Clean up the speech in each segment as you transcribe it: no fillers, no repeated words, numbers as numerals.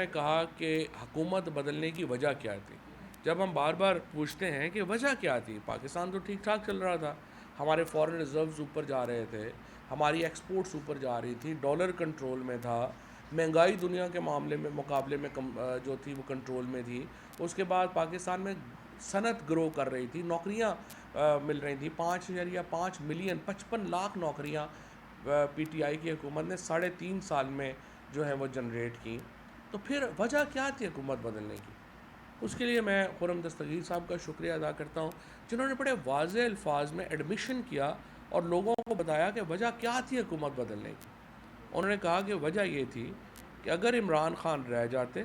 نے کہا کہ حکومت بدلنے کی وجہ کیا تھی. جب ہم بار بار پوچھتے ہیں کہ وجہ کیا تھی، پاکستان تو ٹھیک ٹھاک چل رہا تھا، ہمارے فورن ریزروز اوپر جا رہے تھے، ہماری ایکسپورٹس اوپر جا رہی تھی، ڈالر کنٹرول میں تھا، مہنگائی دنیا کے معاملے میں مقابلے میں جو تھی وہ کنٹرول میں تھی. اس کے بعد پاکستان میں صنعت گرو کر رہی تھی، نوکریاں مل رہی تھیں، 5.5 ملین 55 لاکھ نوکریاں پی ٹی آئی کی حکومت نے 3.5 سال میں جو ہے وہ جنریٹ کی. تو پھر وجہ کیا تھی حکومت بدلنے کی؟ اس کے لیے میں خرم دستگیر صاحب کا شکریہ ادا کرتا ہوں، جنہوں نے بڑے واضح الفاظ میں ایڈمیشن کیا اور لوگوں کو بتایا کہ وجہ کیا تھی حکومت بدلنے کی. انہوں نے کہا کہ وجہ یہ تھی کہ اگر عمران خان رہ جاتے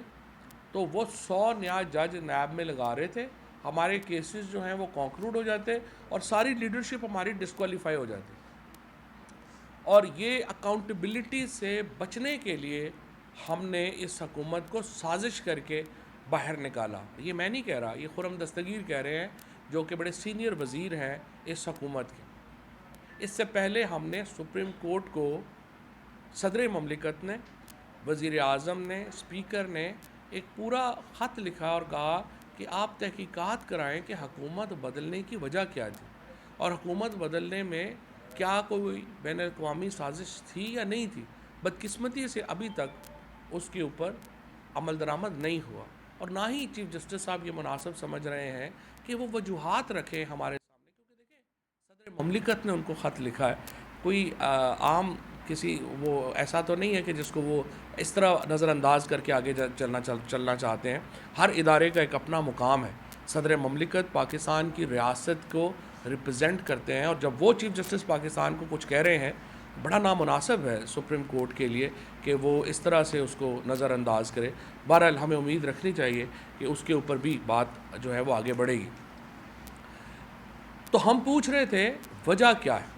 تو وہ 100 نیا جج نیب میں لگا رہے تھے، ہمارے کیسز جو ہیں وہ کنکلوڈ ہو جاتے اور ساری لیڈرشپ ہماری ڈسکوالیفائی ہو جاتی. اور یہ اکاؤنٹیبلٹی سے بچنے کے لیے ہم نے اس حکومت کو سازش کر کے باہر نکالا. یہ میں نہیں کہہ رہا، یہ خرم دستگیر کہہ رہے ہیں جو کہ بڑے سینئر وزیر ہیں اس حکومت کے. اس سے پہلے ہم نے سپریم کورٹ کو صدر مملکت نے، وزیر اعظم نے، اسپیکر نے ایک پورا خط لکھا اور کہا کہ آپ تحقیقات کرائیں کہ حکومت بدلنے کی وجہ کیا تھی اور حکومت بدلنے میں کیا کوئی بین الاقوامی سازش تھی یا نہیں تھی. بدقسمتی سے ابھی تک اس کے اوپر عمل درآمد نہیں ہوا اور نہ ہی چیف جسٹس صاحب یہ مناسب سمجھ رہے ہیں کہ وہ وجوہات رکھیں ہمارے سامنے، کیونکہ دیکھیں صدر مملکت نے ان کو خط لکھا ہے. کوئی عام کسی وہ ایسا تو نہیں ہے کہ جس کو وہ اس طرح نظر انداز کر کے آگے چلنا چاہتے ہیں. ہر ادارے کا ایک اپنا مقام ہے. صدر مملکت پاکستان کی ریاست کو ریپرزینٹ کرتے ہیں اور جب وہ چیف جسٹس پاکستان کو کچھ کہہ رہے ہیں، بڑا نامناسب ہے سپریم کورٹ کے لیے کہ وہ اس طرح سے اس کو نظر انداز کرے. بہرحال ہمیں امید رکھنی چاہیے کہ اس کے اوپر بھی بات جو ہے وہ آگے بڑھے گی. تو ہم پوچھ رہے تھے وجہ کیا ہے.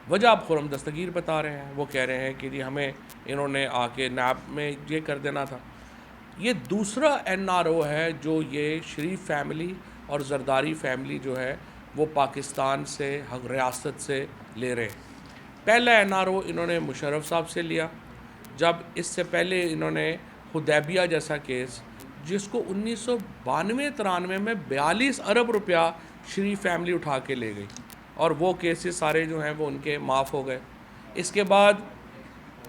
وجہ اب خرم دستگیر بتا رہے ہیں، وہ کہہ رہے ہیں کہ جی ہمیں انہوں نے آ کے نیب میں یہ کر دینا تھا. یہ دوسرا این آر او ہے جو یہ شریف فیملی اور زرداری فیملی جو ہے وہ پاکستان سے ریاست سے لے رہے ہیں. پہلا این آر او انہوں نے مشرف صاحب سے لیا، جب اس سے پہلے انہوں نے حدیبیہ جیسا کیس جس کو 1992-93 میں 42 ارب روپیہ شریف فیملی اٹھا کے لے گئی اور وہ کیسز سارے جو ہیں وہ ان کے معاف ہو گئے. اس کے بعد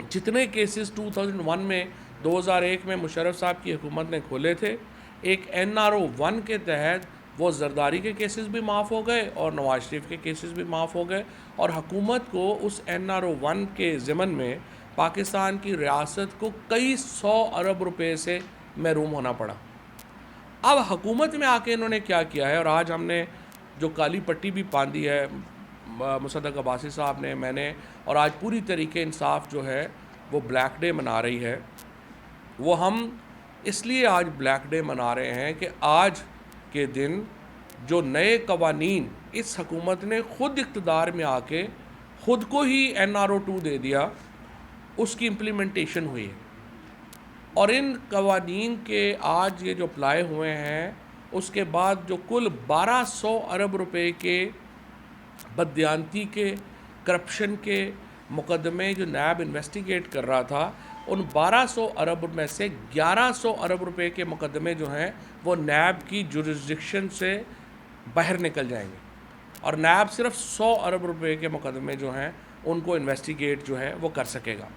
جتنے کیسز 2001 میں 2001 میں مشرف صاحب کی حکومت نے کھولے تھے، ایک این آر او 1 کے تحت وہ زرداری کے کیسز بھی معاف ہو گئے اور نواز شریف کے کیسز بھی معاف ہو گئے اور حکومت کو اس این آر او 1 کے ضمن میں پاکستان کی ریاست کو کئی 100 ارب روپے سے محروم ہونا پڑا. اب حکومت میں آ کے انہوں نے کیا کیا ہے، اور آج ہم نے جو کالی پٹی بھی باندھی ہے مصدق عباسی صاحب نے، میں نے، اور آج پوری طریقے انصاف جو ہے وہ بلیک ڈے منا رہی ہے. وہ ہم اس لیے آج بلیک ڈے منا رہے ہیں کہ آج کے دن جو نئے قوانین اس حکومت نے خود اقتدار میں آ کے خود کو ہی این آر او 2 دے دیا، اس کی امپلیمنٹیشن ہوئی ہے. اور ان قوانین کے آج یہ جو اپلائی ہوئے ہیں، اس کے بعد جو کل 1200 ارب روپے کے بددیانتی کے، کرپشن کے مقدمے جو نیب انویسٹیگیٹ کر رہا تھا، ان 1200 ارب میں سے 1100 ارب روپے کے مقدمے جو ہیں وہ نیب کی جورسڈکشن سے باہر نکل جائیں گے اور نیب صرف 100 ارب روپے کے مقدمے جو ہیں ان کو انویسٹیگیٹ جو ہے وہ کر سکے گا.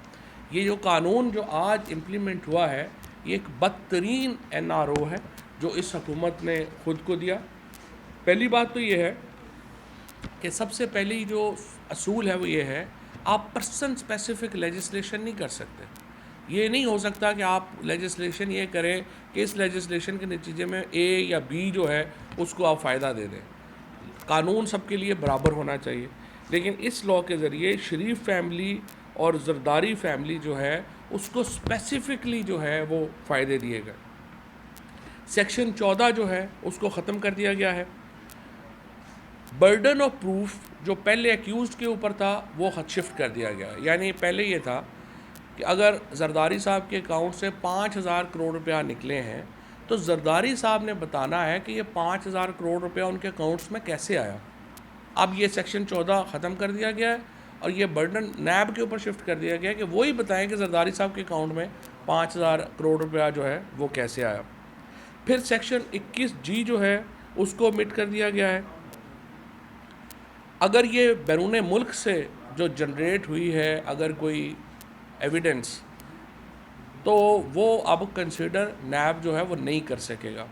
یہ جو قانون جو آج امپلیمنٹ ہوا ہے، یہ ایک بدترین این آر او ہے جو اس حکومت نے خود کو دیا. پہلی بات تو یہ ہے کہ سب سے پہلی جو اصول ہے وہ یہ ہے، آپ پرسن اسپیسیفک لیجسلیشن نہیں کر سکتے. یہ نہیں ہو سکتا کہ آپ لیجسلیشن یہ کریں کہ اس لیجسلیشن کے نتیجے میں اے یا بی جو ہے اس کو آپ فائدہ دے دیں. قانون سب کے لیے برابر ہونا چاہیے، لیکن اس لاء کے ذریعے شریف فیملی اور زرداری فیملی جو ہے اس کو اسپیسیفکلی جو ہے وہ فائدے دیے گئے. سیکشن 14 جو ہے اس کو ختم کر دیا گیا ہے. برڈن آف پروف جو پہلے ایکیوزڈ کے اوپر تھا وہ شفٹ کر دیا گیا. یعنی پہلے یہ تھا کہ اگر زرداری صاحب کے اکاؤنٹ سے 5000 کروڑ روپیہ نکلے ہیں تو زرداری صاحب نے بتانا ہے کہ یہ 5000 کروڑ روپیہ ان کے اکاؤنٹس میں کیسے آیا. اب یہ سیکشن 14 ختم کر دیا گیا ہے اور یہ برڈن نیب کے اوپر شفٹ کر دیا گیا ہے کہ وہی بتائیں کہ زرداری صاحب کے اکاؤنٹ میں 5,000 کروڑ روپیہ جو ہے وہ کیسے آیا. پھر سیکشن 21G جو ہے اس کو omit کر دیا گیا ہے. اگر یہ بیرون ملک سے جو جنریٹ ہوئی ہے اگر کوئی ایویڈنس تو وہ اب کنسیڈر نیب جو ہے وہ نہیں کر سکے گا.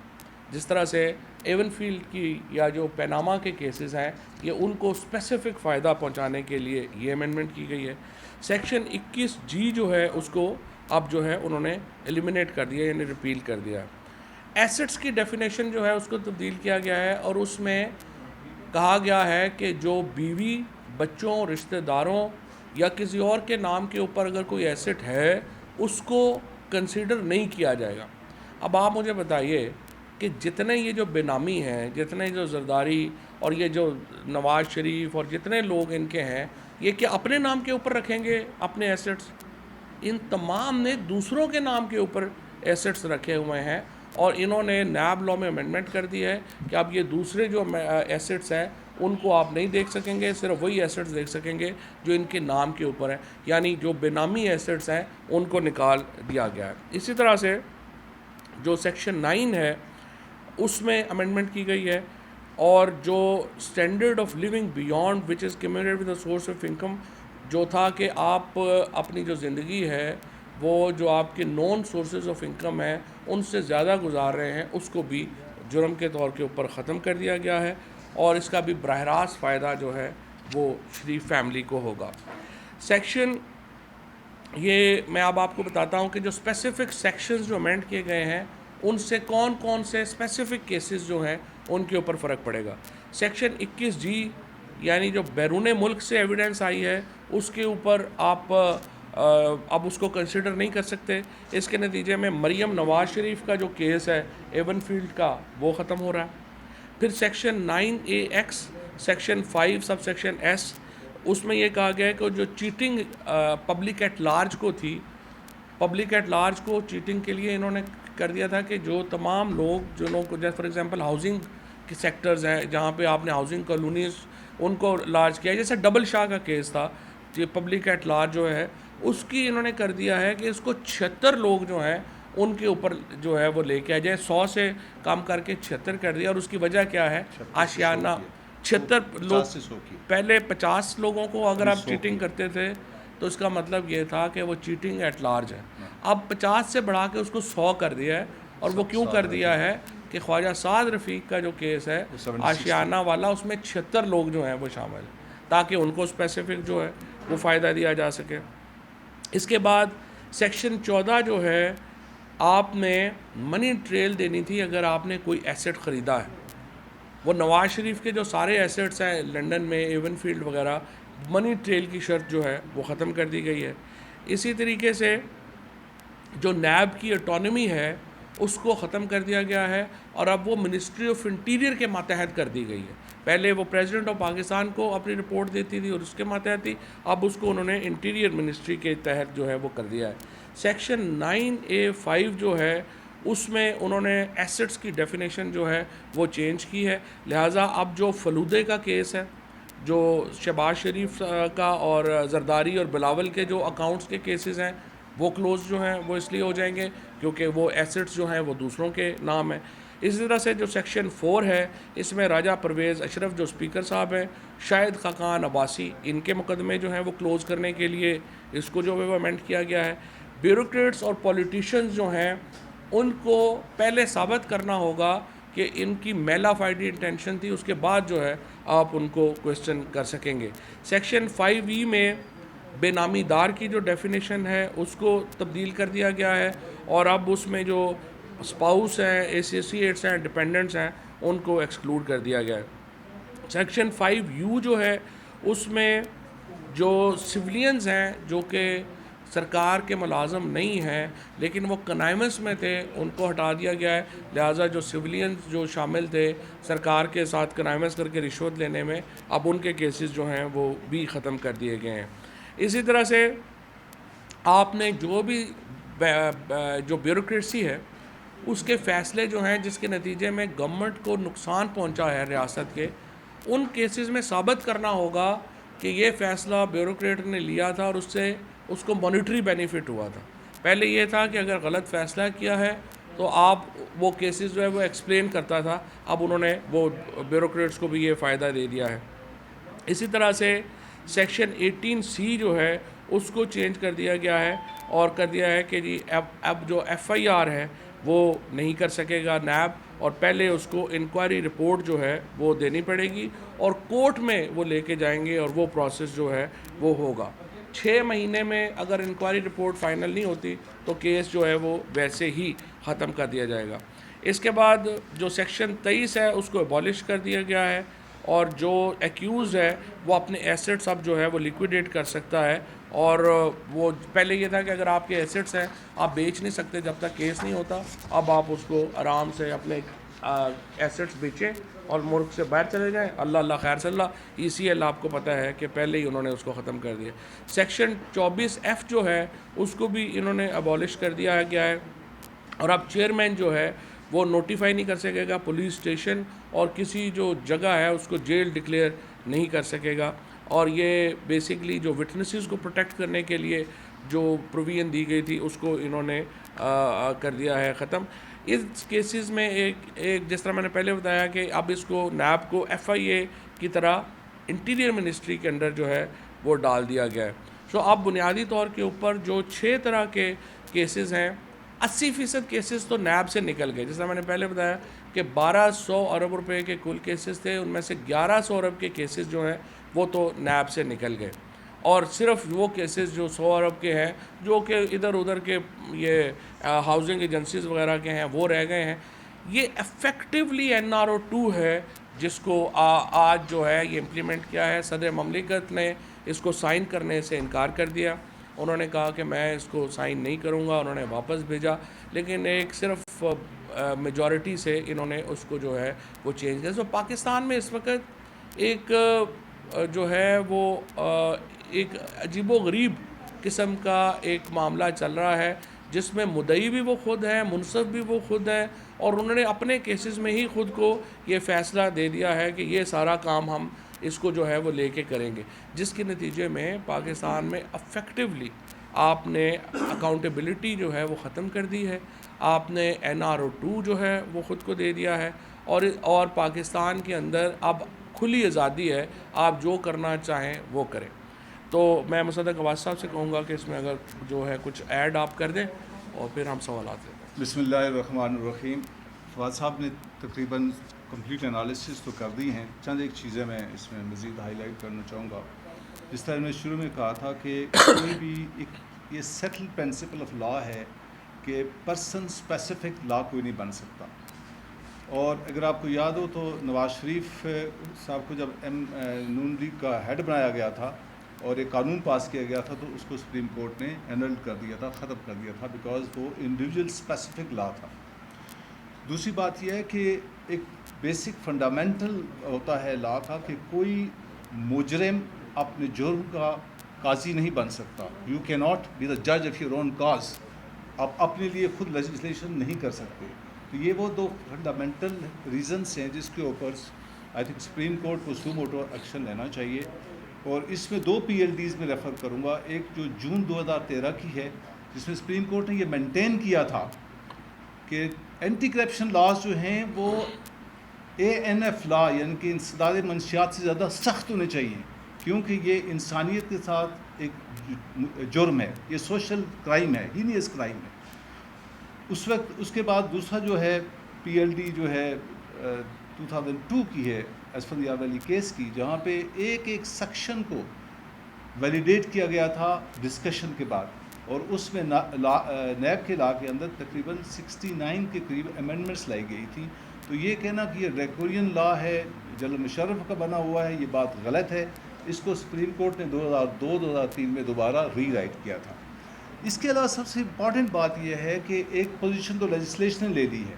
جس طرح سے ایون فیلڈ کی یا جو پیناما کے کیسز ہیں یہ ان کو اسپیسیفک فائدہ پہنچانے کے لیے یہ امینڈمنٹ کی گئی ہے. سیکشن 21G جو ہے اس کو اب جو ہے انہوں نے ایلیمنیٹ کر دیا یعنی ریپیل کر دیا. ایسٹس کی ڈیفینیشن جو ہے اس کو تبدیل کیا گیا ہے اور اس میں کہا گیا ہے کہ جو بیوی بچوں رشتہ داروں یا کسی اور کے نام کے اوپر اگر کوئی ایسٹ ہے اس کو کنسیڈر نہیں کیا جائے گا. اب آپ مجھے بتائیے کہ جتنے یہ جو بے نامی ہیں جتنے جو زرداری اور یہ جو نواز شریف اور جتنے لوگ ان کے ہیں یہ کہ اپنے نام کے اوپر رکھیں گے اپنے ایسٹس؟ ان تمام نے دوسروں کے نام کے اوپر ایسٹس رکھے ہوئے ہیں اور انہوں نے نیب لاء میں امینڈمنٹ کر دی ہے کہ اب یہ دوسرے جو ایسٹس ہیں ان کو آپ نہیں دیکھ سکیں گے, صرف وہی ایسٹس دیکھ سکیں گے جو ان کے نام کے اوپر ہیں, یعنی جو بے نامی ایسٹس ہیں ان کو نکال دیا گیا ہے. اسی طرح سے جو سیکشن 9 ہے اس میں امینڈمنٹ کی گئی ہے اور جو standard of living beyond which is commensurate with a source of income جو تھا کہ آپ اپنی جو زندگی ہے وہ جو آپ کے نون سورسز آف انکم ہیں ان سے زیادہ گزار رہے ہیں اس کو بھی جرم کے طور کے اوپر ختم کر دیا گیا ہے اور اس کا بھی براہ راست فائدہ جو ہے وہ شریف فیملی کو ہوگا. سیکشن یہ میں اب آپ کو بتاتا ہوں کہ جو اسپیسیفک سیکشنز جو امینڈ کیے گئے ہیں ان سے کون کون سے اسپیسیفک کیسز جو ہیں ان کے اوپر فرق پڑے گا. سیکشن 21G یعنی جو بیرون ملک سے ایویڈنس آئی ہے اس کے اوپر آپ اب اس کو کنسیڈر نہیں کر سکتے. اس کے نتیجے میں مریم نواز شریف کا جو کیس ہے ایون فیلڈ کا وہ ختم ہو رہا ہے. پھر section 9AX section 5 sub section S اس میں یہ کہا گیا ہے کہ جو چیٹنگ پبلک ایٹ لارج کو تھی, پبلک ایٹ لارج کو چیٹنگ کے لیے انہوں نے کر دیا تھا کہ جو تمام لوگ جنہوں کو جیسے فار ایگزامپل ہاؤسنگ کے سیکٹرز ہیں جہاں پہ آپ نے ہاؤسنگ کالونیز ان کو لارج کیا, جیسے ڈبل شاہ کا کیس تھا یہ پبلک ایٹ لارج جو ہے اس کی انہوں نے کر دیا ہے کہ اس کو 76 لوگ جو ہیں ان کے اوپر جو ہے وہ لے کے آ جائے, 100 سے کم کر کے 76 کر دیا. اور اس کی وجہ کیا ہے, آشیانہ 76 لوگ, پہلے 50 لوگوں کو اگر آپ چیٹنگ کرتے تھے تو اس کا مطلب یہ تھا کہ وہ چیٹنگ ایٹ لارج ہے. اب 50 سے بڑھا کے اس کو 100 کر دیا ہے. اور وہ کیوں کر دیا ہے کہ خواجہ سعد رفیق کا جو کیس ہے آشیانہ والا اس میں 76 لوگ جو ہیں وہ شامل ہیں تاکہ ان کو اسپیسیفک جو ہے وہ فائدہ دیا جا سکے. اس کے بعد سیکشن 14 جو ہے آپ نے منی ٹریل دینی تھی اگر آپ نے کوئی ایسٹ خریدا ہے. وہ نواز شریف کے جو سارے ایسٹس ہیں لنڈن میں ایون فیلڈ وغیرہ منی ٹریل کی شرط جو ہے وہ ختم کر دی گئی ہے. اسی طریقے سے جو نیب کی اٹانومی ہے اس کو ختم کر دیا گیا ہے اور اب وہ منسٹری آف انٹیریئر کے ماتحت کر دی گئی ہے. پہلے وہ پریزیڈنٹ آف پاکستان کو اپنی رپورٹ دیتی تھی اور اس کے ماتحت تھی, اب اس کو انہوں نے انٹیریئر منسٹری کے تحت جو ہے وہ کر دیا ہے. سیکشن 9A5 جو ہے اس میں انہوں نے ایسٹس کی ڈیفینیشن جو ہے وہ چینج کی ہے. لہٰذا اب جو فلودے کا کیس ہے, جو شہباز شریف کا اور زرداری اور بلاول کے جو اکاؤنٹس کے کیسز ہیں وہ کلوز جو ہیں وہ اس لیے ہو جائیں گے کیونکہ وہ ایسٹس جو ہیں وہ دوسروں کے نام ہیں. اسی طرح سے جو سیکشن 4 ہے اس میں راجہ پرویز اشرف جو اسپیکر صاحب ہیں, شاہد خاقان عباسی, ان کے مقدمے جو ہیں وہ کلوز کرنے کے لیے اس کو جو ہے وہ امینڈ کیا گیا ہے. بیوروکریٹس اور پولیٹیشنز جو ہیں ان کو پہلے ثابت کرنا ہوگا کہ ان کی میلا فائڈی انٹینشن تھی, اس کے بعد جو ہے آپ ان کو کویسچن کر سکیں گے. سیکشن 5E میں بے نامی دار کی جو ڈیفینیشن ہے اس کو تبدیل کر دیا گیا ہے اور اب اس میں جو اسپاؤس ہیں, ایسوسیٹس ہیں, ڈپینڈنٹس ہیں ان کو ایکسکلوڈ کر دیا گیا ہے. سیکشن 5U جو ہے اس میں جو سولینز ہیں جو کہ سرکار کے ملازم نہیں ہیں لیکن وہ کنائمس میں تھے ان کو ہٹا دیا گیا ہے. لہٰذا جو سولینز جو شامل تھے سرکار کے ساتھ کنائمس کر کے رشوت لینے میں اب ان کے کیسز جو ہیں وہ بھی ختم کر دیے گئے ہیں. اسی طرح سے آپ نے جو بھی جو بیوروکریسی ہے اس کے فیصلے جو ہیں جس کے نتیجے میں گورنمنٹ کو نقصان پہنچا ہے ریاست کے, ان کیسز میں ثابت کرنا ہوگا کہ یہ فیصلہ بیوروکریٹ نے لیا تھا اور اس سے اس کو مانیٹری بینیفٹ ہوا تھا. پہلے یہ تھا کہ اگر غلط فیصلہ کیا ہے تو آپ وہ کیسز جو ہے وہ ایکسپلین کرتا تھا، اب انہوں نے وہ بیوروکریٹس کو بھی یہ فائدہ دے دیا ہے۔ اسی طرح سے سیکشن 18C جو ہے اس کو چینج کر دیا گیا ہے اور کر دیا ہے کہ جی اب جو FIR ہے وہ نہیں کر سکے گا نیب، اور پہلے اس کو انکوائری رپورٹ جو ہے وہ دینی پڑے گی اور کورٹ میں وہ لے کے جائیں گے اور وہ پروسیس جو ہے وہ ہوگا۔ 6 مہینے میں اگر انکوائری رپورٹ فائنل نہیں ہوتی تو کیس جو ہے وہ ویسے ہی ختم کر دیا جائے گا۔ اس کے بعد جو سیکشن 23 ہے اس کو ابالش کر دیا گیا ہے، اور جو ایکیوز ہے وہ اپنے ایسٹس اب جو ہے وہ لیکویڈیٹ کر سکتا ہے، اور وہ پہلے یہ تھا کہ اگر آپ کے ایسٹس ہیں آپ بیچ نہیں سکتے جب تک کیس نہیں ہوتا، اب آپ اس کو آرام سے اپنے ایسٹس بیچیں اور ملک سے باہر چلے جائیں۔ اللہ خیر صلی اللہ ECL آپ کو پتہ ہے کہ پہلے ہی انہوں نے اس کو ختم کر دیا۔ سیکشن 24F جو ہے اس کو بھی انہوں نے ابالش کر دیا گیا ہے، اور اب چیئرمین جو ہے وہ نوٹیفائی نہیں کر سکے گا پولیس اسٹیشن اور کسی جو جگہ ہے اس کو جیل ڈکلیئر نہیں کر سکے گا، اور یہ بیسکلی جو وٹنسز کو پروٹیکٹ کرنے کے لیے جو پروویژن دی گئی تھی اس کو انہوں نے کر دیا ہے ختم۔ اس کیسز میں ایک جس طرح میں نے پہلے بتایا کہ اب اس کو نیب کو FIA کی طرح انٹیریئر منسٹری کے انڈر جو ہے وہ ڈال دیا گیا ہے۔ سو اب بنیادی طور کے اوپر جو 6 طرح کے کیسز ہیں، 80% کیسز تو نیب سے نکل گئے، جیسا میں نے پہلے بتایا کہ 1200 ارب روپے کے کل کیسز تھے، ان میں سے 1100 ارب کے کیسز جو ہیں وہ تو نیب سے نکل گئے، اور صرف وہ کیسز جو 100 ارب کے ہیں جو کہ ادھر ادھر کے یہ ہاؤسنگ ایجنسیز وغیرہ کے ہیں وہ رہ گئے ہیں۔ یہ ایفیکٹولی NRO2 ہے جس کو آج جو ہے یہ امپلیمنٹ کیا ہے۔ صدر مملکت نے اس کو سائن کرنے سے انکار کر دیا، انہوں نے کہا کہ میں اس کو سائن نہیں کروں گا، انہوں نے واپس بھیجا، لیکن ایک صرف میجورٹی سے انہوں نے اس کو جو ہے وہ چینج کیا۔ سو پاکستان میں اس وقت ایک جو ہے وہ ایک عجیب و غریب قسم کا ایک معاملہ چل رہا ہے جس میں مدعی بھی وہ خود ہے، منصف بھی وہ خود ہے، اور انہوں نے اپنے کیسز میں ہی خود کو یہ فیصلہ دے دیا ہے کہ یہ سارا کام ہم اس کو جو ہے وہ لے کے کریں گے، جس کے نتیجے میں پاکستان میں افیکٹولی آپ نے اکاؤنٹیبلٹی جو ہے وہ ختم کر دی ہے، آپ نے NRO2 جو ہے وہ خود کو دے دیا ہے، اور پاکستان کے اندر اب کھلی آزادی ہے، آپ جو کرنا چاہیں وہ کریں۔ تو میں مصدق عباس صاحب سے کہوں گا کہ اس میں اگر جو ہے کچھ ایڈ آپ کر دیں اور پھر ہم سوالات لیں۔ بسم اللہ الرحمن الرحیم۔ فواد صاحب نے تقریباً کمپلیٹ انالیسس تو کر دی ہیں، چند ایک چیزیں میں اس میں مزید ہائی لائٹ کرنا چاہوں گا۔ جس طرح میں شروع میں کہا تھا کہ کوئی بھی ایک یہ سیٹل پرنسپل آف لا ہے کہ پرسن اسپیسیفک لا کوئی نہیں بن سکتا، اور اگر آپ کو یاد ہو تو نواز شریف صاحب کو جب نون لیگ کا ہیڈ بنایا گیا تھا اور ایک قانون پاس کیا گیا تھا تو اس کو سپریم کورٹ نے اینل کر دیا تھا، ختم کر دیا تھا، بیکاز وہ انڈیویجول اسپیسیفک لا تھا۔ دوسری بات یہ ہے کہ ایک بیسک فنڈامنٹل ہوتا ہے لا کا کہ کوئی مجرم اپنے جرم کا قاضی نہیں بن سکتا۔ یو کی ناٹ بی دا جج آف یور اون کاز، آپ اپنے لیے خود لیجسلیشن نہیں کر سکتے۔ تو یہ وہ دو فنڈامنٹل ریزنس ہیں جس کے اوپر آئی تھنک سپریم کورٹ کو سو موٹو ایکشن لینا چاہیے، اور اس میں 2 PLDs میں ریفر کروں گا۔ ایک جو جون 2013 کی ہے جس میں سپریم کورٹ نے یہ مینٹین کیا تھا کہ اینٹی کرپشن لاز جو ہیں وہ ANF لا یعنی کہ انسداد منشیات سے زیادہ سخت ہونے چاہیے، کیونکہ یہ انسانیت کے ساتھ ایک جرم ہے، یہ سوشل کرائم ہے، ہینیس کرائم ہے۔ اس وقت اس کے بعد دوسرا جو ہے PLD جو ہے 2002 کی ہے اسفندیار ویلی کیس کی، جہاں پہ ایک سیکشن کو ویلیڈیٹ کیا گیا تھا ڈسکشن کے بعد، اور اس میں نیب کے لا کے اندر تقریباً 69 کے قریب امینڈمنٹس لائی گئی تھی۔ تو یہ کہنا کہ یہ ڈریکورین لا ہے، جنرل مشرف کا بنا ہوا ہے، یہ بات غلط ہے۔ اس کو سپریم کورٹ نے 2002-2003 میں دوبارہ ری رائٹ کیا تھا۔ اس کے علاوہ سب سے امپورٹنٹ بات یہ ہے کہ ایک پوزیشن تو لیجسلیشن نے لے لی ہے،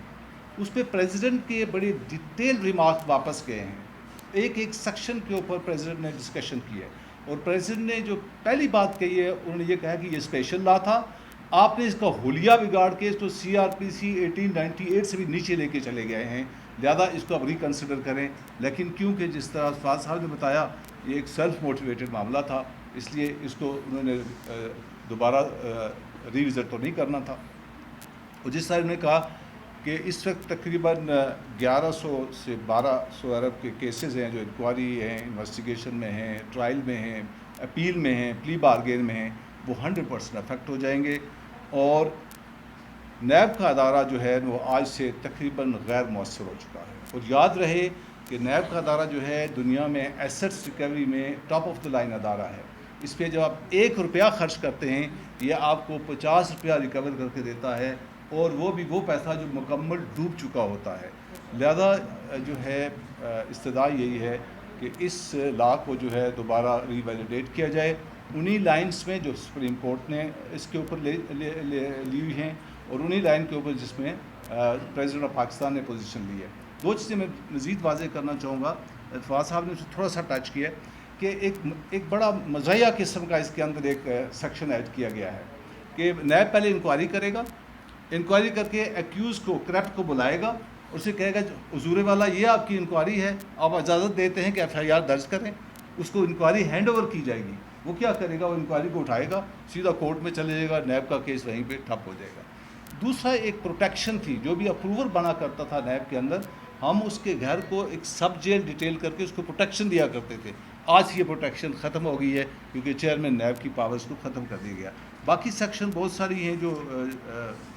اس پہ پریزیڈنٹ کے بڑے ڈیٹیل ریمارک واپس گئے ہیں، ایک سیکشن کے اوپر پریزیڈنٹ نے ڈسکشن کی ہے، اور پریزیڈنٹ نے جو پہلی بات کہی ہے انہوں نے یہ کہا کہ یہ اسپیشل لا تھا، آپ نے اس کا حلیہ بگاڑ کے اس کو CRPC 1898 سے بھی نیچے لے کے چلے گئے ہیں، لہذا اس کو اب ریکنسیڈر کریں۔ لیکن کیونکہ جس طرح فواد صاحب نے بتایا یہ ایک سیلف موٹیویٹڈ معاملہ تھا، اس لیے اس کو انہوں نے دوبارہ ریوزٹ تو نہیں کرنا تھا. اور جس طرح انہوں نے کہا کہ اس وقت تقریباً 1100 سے 1200 ارب کے کیسز ہیں جو انکوائری ہیں, انویسٹیگیشن میں ہیں, ٹرائل میں ہیں, اپیل میں ہیں, پلی بارگین میں ہیں, وہ 100% افیکٹ ہو جائیں گے. اور نیب کا ادارہ جو ہے وہ آج سے تقریباً غیر مؤثر ہو چکا ہے. اور یاد رہے کہ نیب کا ادارہ جو ہے دنیا میں ایسٹس ریکوری میں ٹاپ آف دا لائن ادارہ ہے. اس پہ جب آپ 1 روپیہ خرچ کرتے ہیں یہ آپ کو 50 روپیہ ریکور کر کے دیتا ہے, اور وہ بھی وہ پیسہ جو مکمل ڈوب چکا ہوتا ہے. لہذا جو ہے استدعا یہی ہے کہ اس لا کو جو ہے دوبارہ ری ویلیڈیٹ کیا جائے انہی لائنز میں جو سپریم کورٹ نے اس کے اوپر لی ہوئی ہیں, اور انہی لائن کے اوپر جس میں پریزیڈنٹ آف پاکستان نے پوزیشن لی ہے. 2 چیزیں میں مزید واضح کرنا چاہوں گا. فواد صاحب نے اسے تھوڑا سا ٹچ کیا کہ ایک بڑا مزاحیہ قسم کا اس کے اندر ایک سیکشن ایڈ کیا گیا ہے کہ نیب پہلے انکوائری کرے گا, انکوائری کر کے ایکیوز کو, کرپٹ کو بلائے گا, اسے کہے گا حضور والا یہ آپ کی انکوائری ہے, آپ اجازت دیتے ہیں کہ ایف آئی آر درج کریں. اس کو انکوائری ہینڈ اوور کی جائے گی. وہ کیا کرے گا, وہ انکوائری کو اٹھائے گا, سیدھا کورٹ میں چلے جائے گا, نیب کا کیس وہیں پہ ٹھپ ہو جائے گا. دوسرا ایک پروٹیکشن تھی, جو بھی اپروور بنا کرتا تھا نیب کے اندر, ہم اس کے گھر کو ایک سب جیل ڈیٹیل کر کے اس کو پروٹیکشن دیا کرتے تھے. آج یہ پروٹیکشن ختم ہو گئی ہے کیونکہ چیئرمین نیب کی پاورز کو ختم کر دیا گیا. باقی سیکشن بہت ساری ہیں جو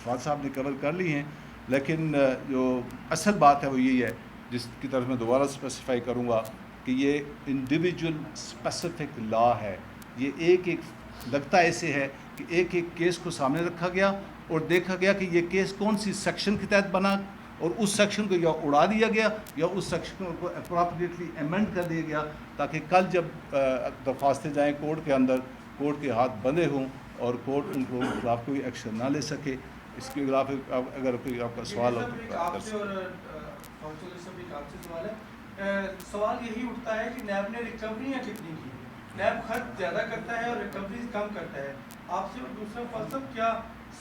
فواد صاحب نے کور کر لی ہیں, لیکن جو اصل بات ہے وہ یہی ہے جس کی طرف میں دوبارہ اسپیسیفائی کروں گا کہ یہ انڈیویجول اسپیسیفک لا ہے. یہ ایک لگتا ایسے ہے کہ ایک کیس کو سامنے رکھا گیا اور دیکھا گیا کہ یہ کیس کون سی سیکشن کے تحت بنا, اور اس سیکشن کو یا اڑا دیا گیا یا اس سیکشن کو اپروپریٹلی ایمنڈ کر دیا گیا, تاکہ کل جب درخواستیں جائیں کورٹ کے اندر, کورٹ کے ہاتھ بندھے ہوں اور کورٹ ان کو خلاف کوئی ایکشن نہ لے سکے. اس کے خلاف اگر کوئی آپ کا سوال ہو تو سوال یہی اٹھتا ہے کہ نیب نے ریکوریاں کتنی کی. نیب خرچ زیادہ کرتا ہے اور ریکوری کم کرتا ہے. آپ سے دوسرا فلسفہ کیا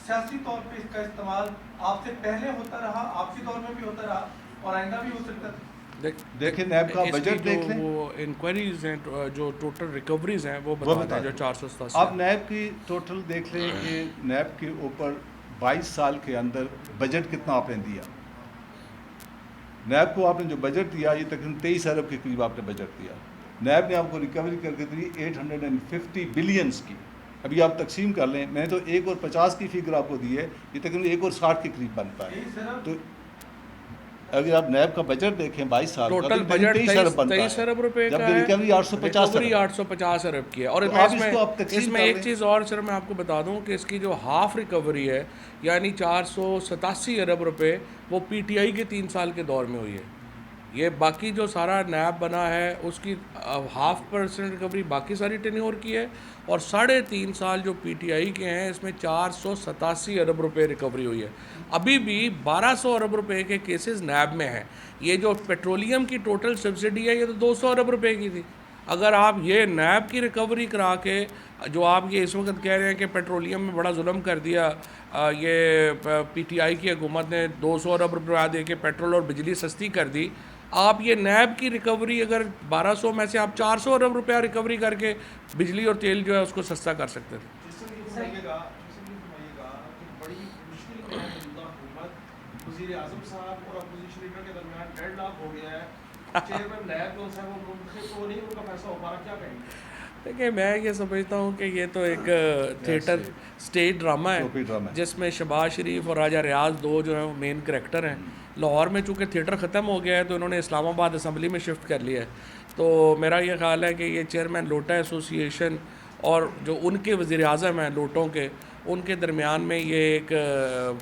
سیاسی طور پہ اس کا استعمال آپ سے پہلے ہوتا رہا, آپسی دور میں بھی ہوتا رہا اور آئندہ بھی ہو سکتا تھا؟ دیکھیں نیب کا بجٹ دیکھ لیں, وہ انکوائریز ہیں جو ٹوٹل ریکوریز ہیں وہ بتا دیں جو 487. آپ نیب کی ٹوٹل دیکھ لیں کہ نیب کے اوپر 22 سال کے اندر بجٹ کتنا آپ نے دیا. نیب کو آپ نے جو بجٹ دیا یہ تقریباً 23 ارب کے قریب آپ نے بجٹ دیا. نیب نے آپ کو ریکوری کر کے دی 850 بلینس کی. ابھی آپ تقسیم کر لیں, میں نے تو 1 اور 50 کی فگر آپ کو دی ہے, یہ تقریباً 1 اور 60 کے قریب بنتا ہے. تو اگر آپ نیب کا بجٹ دیکھیں 22 سال ٹوٹل بجٹ 23 ارب روپے کا ہے, ریکوری 850 ارب کی ہے. اور اس میں ایک چیز اور سر میں آپ کو بتا دوں کہ اس کی جو ہاف ریکوری ہے یعنی 487 ارب روپے وہ پی ٹی آئی کے 3 سال کے دور میں ہوئی ہے. یہ باقی جو سارا نیب بنا ہے اس کی 0.5% ریکوری باقی ساری ٹینیور کی ہے, اور 3.5 سال جو پی ٹی آئی کے ہیں اس میں 487 ارب روپے ریکوری ہوئی ہے. ابھی بھی 1200 ارب روپے کے کیسز نیب میں ہیں. یہ جو پیٹرولیم کی ٹوٹل سبسڈی ہے یہ تو 200 ارب روپے کی تھی. اگر آپ یہ نیب کی ریکوری کرا کے جو آپ یہ اس وقت کہہ رہے ہیں کہ پیٹرولیم میں بڑا ظلم کر دیا, یہ پی ٹی آئی کی حکومت نے 200 ارب روپیہ دے کے پیٹرول اور بجلی سستی کر دی, آپ یہ نیب کی ریکوری اگر 1200 میں سے آپ 400 ارب روپیہ ریکوری کر کے بجلی اور تیل جو ہے اس کو سستا کر سکتے تھے. وزیر اعظم صاحب اور اپوزیشن لیڈر کے درمیان ڈیڈ لاک ہو گیا ہے, چیئرمین نیب جو ہے وہ منتخب تو نہیں, ان کا فیصلہ ہو پا رہا, کیا کہیں گے؟ دیکھیں میں یہ سمجھتا ہوں کہ یہ تو ایک تھیٹر اسٹیج ڈرامہ ہے جس میں شہباز شریف اور راجہ ریاض دو جو ہیں وہ مین کریکٹر ہیں. لاہور میں چونکہ تھیٹر ختم ہو گیا ہے تو انہوں نے اسلام آباد اسمبلی میں شفٹ کر لیا ہے. تو میرا یہ خیال ہے کہ یہ چیئرمین لوٹا ایسوسی ایشن اور جو ان کے وزیر اعظم ہیں لوٹوں کے, ان کے درمیان میں یہ ایک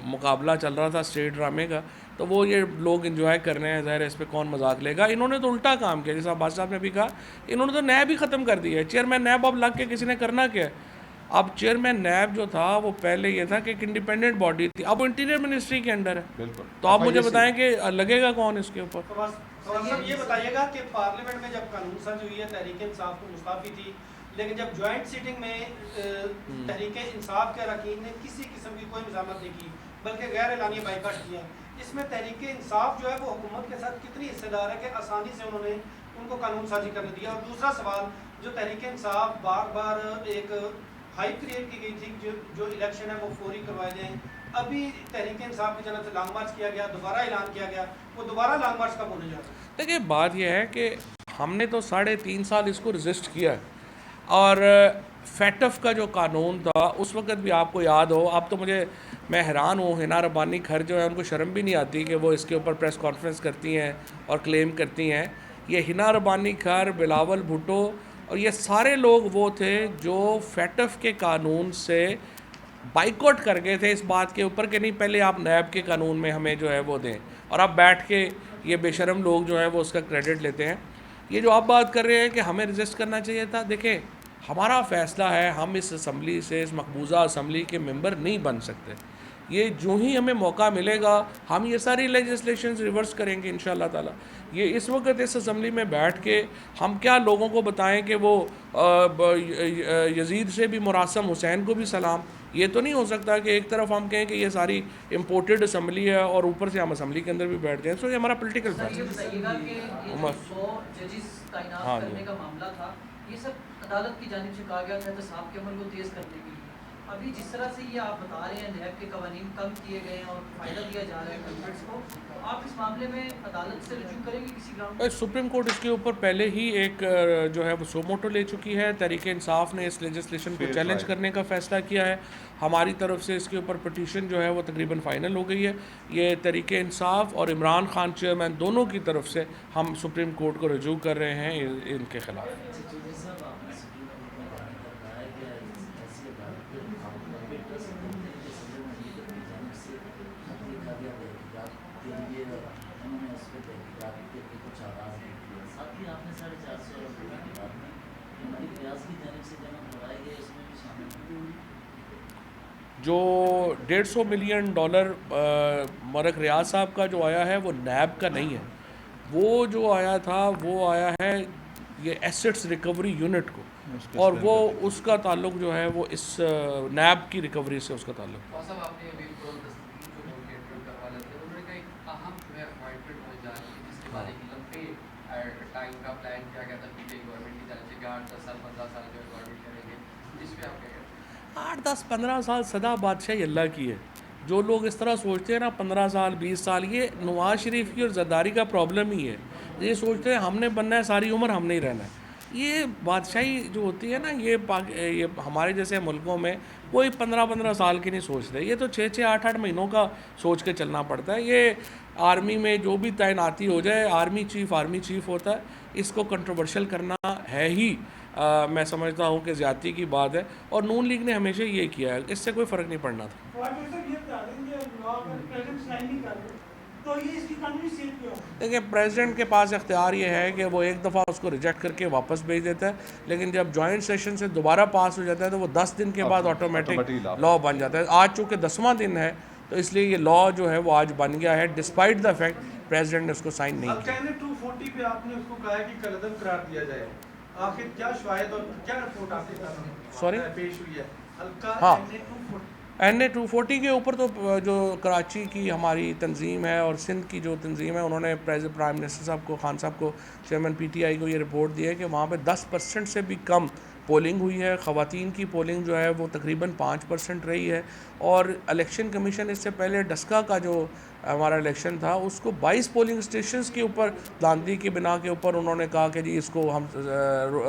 مقابلہ چل رہا تھا اسٹیج ڈرامے کا, تو وہ یہ لوگ انجوائے کر رہے ہیں. ظاہر ہے اس پہ کون مذاق لے گا. انہوں نے تو الٹا کام کیا, جیسا عباس صاحب نے بھی کہا, انہوں نے تو نیب ہی ختم کر دیا ہے. چیئرمین نیب اب لگ کے کسی نے کرنا کیا ہے. اب چیئرمین نیب جو تھا وہ پہلے یہ تھا کہ ایک انڈیپینڈنٹ باڈی تھی, اب انٹیریئر منسٹری کے انڈر ہے. تو آپ مجھے بتائیں کہ لگے گا کون اس کے اوپر. یہ بتائیے گا کہ پارلیمنٹ میں جب قانون ساز ہوئی ہے تحریک انصاف کو مستعفی تھی, لیکن جب جوائنٹ سیٹنگ میں تحریک انصاف کے اراکین نے کسی قسم کی کوئی مزاحمت نہیں کی بلکہ غیر اعلانیہ بائیکاٹ کیا, اس میں تحریک انصاف جو ہے وہ حکومت کے ساتھ کتنی حصہ دار ہے کہ آسانی سے انہوں نے ان کو قانون سازی کرنے دیا. اور دوسرا سوال, جو تحریک انصاف بار بار ایک ہائپ کریٹ کی گئی تھی جو الیکشن ہے وہ فوری کروائے جائیں. ابھی تحریک انصاف کی جانب سے لانگ مارچ کیا گیا, دوبارہ اعلان کیا گیا, وہ دوبارہ لانگ مارچ کب ہونے جا رہا ہے؟ دیکھیے بات یہ ہے کہ ہم نے تو 3.5 سال اس کو رزسٹ کیا ہے, اور فیٹف کا جو قانون تھا اس وقت بھی آپ کو یاد ہو, اب تو میں حیران ہوں, حنا ربانی کھر جو ہے ان کو شرم بھی نہیں آتی کہ وہ اس کے اوپر پریس کانفرنس کرتی ہیں اور کلیم کرتی ہیں. یہ حنا ربانی کھر, بلاول بھٹو اور یہ سارے لوگ وہ تھے جو فیٹف کے قانون سے بائیکاٹ کر گئے تھے اس بات کے اوپر کہ نہیں پہلے آپ نیب کے قانون میں ہمیں جو ہے وہ دیں, اور اب بیٹھ کے یہ بے شرم لوگ جو ہیں وہ اس کا کریڈٹ لیتے ہیں. یہ جو آپ بات کر رہے ہیں کہ ہمیں رجسٹ کرنا چاہیے تھا, دیکھیں ہمارا فیصلہ ہے, ہم اس اسمبلی سے, اس مقبوضہ اسمبلی کے ممبر نہیں بن سکتے. یہ جو ہی ہمیں موقع ملے گا ہم یہ ساری لیجسلیشنز ریورس کریں گے انشاءاللہ تعالی. یہ اس وقت اس اسمبلی میں بیٹھ کے ہم کیا لوگوں کو بتائیں کہ وہ یزید سے بھی مراسم, حسین کو بھی سلام. یہ تو نہیں ہو سکتا کہ ایک طرف ہم کہیں کہ یہ ساری امپورٹڈ اسمبلی ہے اور اوپر سے ہم اسمبلی کے اندر بھی بیٹھ جائیں. سو یہ ہمارا پولیٹیکل فیصلہ ہے. یہ سب عدالت کی جانب سے کہا گیا تھا احتساب کے عمل کو تیز کرنے کے لیے. ابھی جس طرح سے یہ آپ بتا رہے ہیں نیب کے قوانین کم کیے گئے ہیں اور فائدہ دیا جا رہا ہے کنفرنس کو, تو آپ اس معاملے میں عدالت سے رجوع کریں گے کسی گراؤنڈ پر؟ سپریم کورٹ اس کے اوپر پہلے ہی ایک جو ہے وہ سو موٹو لے چکی ہے. تحریک انصاف نے اس لیجسلیشن کو چیلنج کرنے کا فیصلہ کیا ہے. ہماری طرف سے اس کے اوپر پٹیشن جو ہے وہ تقریباً فائنل ہو گئی ہے. یہ تحریک انصاف اور عمران خان چیئرمین دونوں کی طرف سے ہم سپریم کورٹ کو رجوع کر رہے ہیں ان کے خلاف. جو $150 ملین مرک ریاض صاحب کا جو آیا ہے وہ نیب کا نہیں ہے. وہ جو آیا تھا وہ آیا ہے یہ ایسٹس ریکوری یونٹ کو, اور وہ اس کا تعلق جو ہے وہ اس نیب کی ریکوری سے اس کا تعلق. آٹھ 10-15 سال سدا بادشاہی اللہ کی ہے. جو لوگ اس طرح سوچتے ہیں نا 15 سال 20 سال, یہ نواز شریف کی اور زرداری کا پرابلم ہی ہے. یہ سوچتے ہیں ہم نے بننا ہے ساری عمر ہم نہیں رہنا ہے. یہ بادشاہی جو ہوتی ہے نا یہ ہمارے جیسے ملکوں میں کوئی 15 سال کی نہیں سوچتے. یہ تو 6 8 مہینوں کا سوچ کے چلنا پڑتا ہے. یہ آرمی میں جو بھی تعیناتی ہو جائے آرمی چیف ہوتا ہے. اس کو کنٹروورشل کرنا ہے ہی میں سمجھتا ہوں کہ زیادتی کی بات ہے, اور نون لیگ نے ہمیشہ یہ کیا ہے, اس سے کوئی فرق نہیں پڑنا تھا. دیکھیں پریزیڈنٹ کے پاس اختیار یہ ہے کہ وہ ایک دفعہ اس کو ریجیکٹ کر کے واپس بھیج دیتا ہے, لیکن جب جوائنٹ سیشن سے دوبارہ پاس ہو جاتا ہے تو وہ 10 دن کے بعد آٹومیٹک لا بن جاتا ہے. آج چونکہ 10واں دن ہے تو اس لیے یہ لا جو ہے وہ آج بن گیا ہے, ڈسپائٹ دا فیکٹ پریزیڈنٹ نے اس کو سائن نہیں کیا. 240 پہ آپ نے اس کو کہا ہے کہ کالعدم قرار دیا جائے. آخر کیا شواہد اور کیا رپورٹ آپ کے سامنے پیش ہوئی ہے؟ ہاں NA-240 کے اوپر تو جو کراچی کی ہماری تنظیم ہے اور سندھ کی جو تنظیم ہے انہوں نے پرائم منسٹر صاحب کو, خان صاحب کو, چیئرمین PTI کو یہ رپورٹ دی ہے کہ وہاں پہ 10% سے بھی کم پولنگ ہوئی ہے. خواتین کی پولنگ جو ہے وہ تقریباً 5% رہی ہے. اور الیکشن کمیشن اس سے پہلے ڈسکا کا جو ہمارا الیکشن تھا اس کو 22 پولنگ اسٹیشنز کے اوپر دھاندلی کی بنا کے اوپر انہوں نے کہا کہ جی اس کو ہم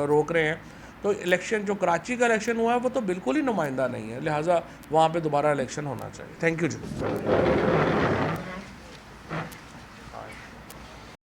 روک رہے ہیں. تو الیکشن جو کراچی کا الیکشن ہوا ہے وہ تو بالکل ہی نمائندہ نہیں ہے, لہٰذا وہاں پہ دوبارہ الیکشن ہونا چاہیے. Thank you G.